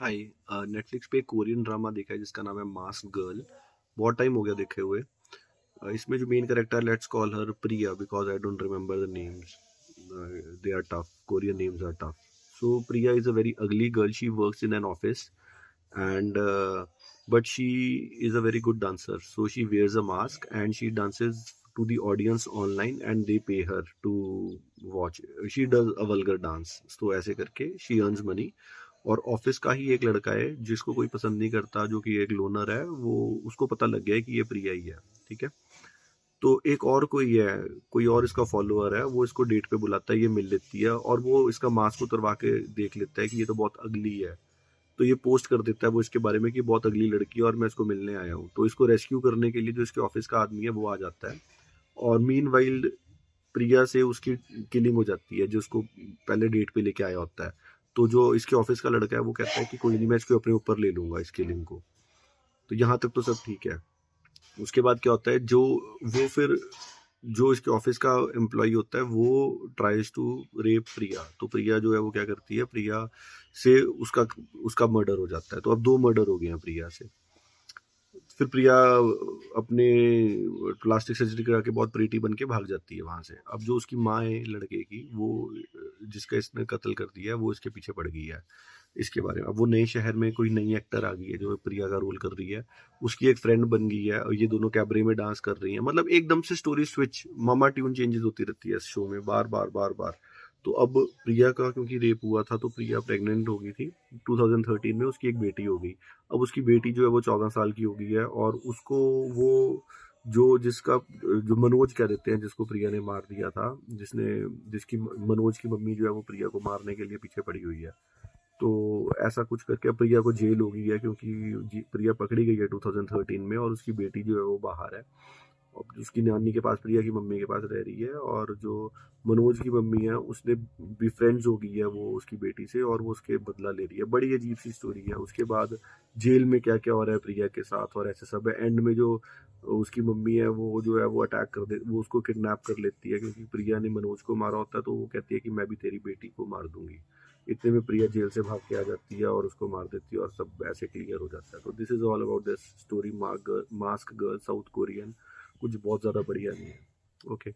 हाय। Netflix पे एक Korean drama देखा है जिसका नाम है मास्क गर्ल। बहुत टाइम हो गया देखे हुए। इसमें जो main character, let's call her Priya because I don't remember the names. They are tough, Korean names are tough. So Priya is a very ugly girl, she works in an office and but she is a very good dancer, so she wears a mask and she dances to the audience online and they pay her to watch. She does a vulgar dance, तो ऐसे करके she earns money। और office का ही एक लड़का है जिसको कोई पसंद नहीं करता, जो कि एक लोनर है, वो उसको पता लग गया है कि ये प्रिया ही है। ठीक है। तो एक और कोई है, कोई और इसका फॉलोअर है, वो इसको डेट पे बुलाता है, ये मिल लेती है और वो इसका मास्क उतरवा के देख लेता है कि ये तो बहुत अगली है। तो ये पोस्ट कर देता है वो इसके बारे में कि बहुत अगली लड़की है और मैं इसको मिलने आया हूँ। तो इसको रेस्क्यू करने के लिए जो इसके ऑफिस का आदमी है वो आ जाता है। और मीन वाइल्ड प्रिया से उसकी किलिंग हो जाती है, जो उसको पहले डेट पे लेके आया होता है। तो जो इसके ऑफिस का लड़का है वो कहता है कि कोई नहीं, मैं इसको अपने ऊपर ले लूंगा इस किलिंग को। तो यहाँ तक तो सब ठीक है। उसके बाद क्या होता है, जो वो फिर जो इसके ऑफिस का एम्प्लॉय होता है वो ट्राइज टू रेप प्रिया। तो प्रिया जो है वो क्या करती है, प्रिया से उसका उसका मर्डर हो जाता है। तो अब दो मर्डर हो गए हैं प्रिया से। फिर प्रिया अपने प्लास्टिक सर्जरी करा के बहुत प्रीटी बन के भाग जाती है वहां से। अब जो उसकी माँ है लड़के की, वो जिसका इसने कत्ल कर दिया है, वो इसके पीछे पड़ गई है इसके बारे में। अब वो नए शहर में कोई नई एक्टर आ गई है जो प्रिया का रोल कर रही है। उसकी एक फ्रेंड बन गई है और ये दोनों कैबरे में डांस कर रही है। मतलब एकदम से स्टोरी स्विच, मामा ट्यून चेंजेस होती रहती है इस शो में, बार बार बार बार। तो अब प्रिया का क्योंकि रेप हुआ था तो प्रिया प्रेग्नेंट हो गई थी 2013 में, उसकी एक बेटी हो गई। अब उसकी बेटी जो है वो 14 साल की हो गई है और उसको वो जो जिसका जो मनोज कह देते हैं, जिसको प्रिया ने मार दिया था, जिसने जिसकी मनोज की मम्मी जो है वो प्रिया को मारने के लिए पीछे पड़ी हुई है। तो ऐसा कुछ करके अब प्रिया को जेल हो गई है क्योंकि प्रिया पकड़ी गई है 2013 में और उसकी बेटी जो है वो बाहर है। अब उसकी नानी के पास, प्रिया की मम्मी के पास रह रही है। और जो मनोज की मम्मी है उसने भी फ्रेंड्स हो गई है वो उसकी बेटी से और वो उसके बदला ले रही है। बड़ी अजीब सी स्टोरी है। उसके बाद जेल में क्या क्या हो रहा है प्रिया के साथ और ऐसे सब है। एंड में जो उसकी मम्मी है वो जो है वो अटैक कर दे, वो उसको किडनैप कर लेती है क्योंकि प्रिया ने मनोज को मारा होता है। तो वो कहती है कि मैं भी तेरी बेटी को मार दूंगी। इतने में प्रिया जेल से भाग के आ जाती है और उसको मार देती है और सब ऐसे क्लियर हो जाता है। तो this is all about this story, mask girl, south Korean. कुछ बहुत ज़्यादा बढ़िया नहीं है। ओके।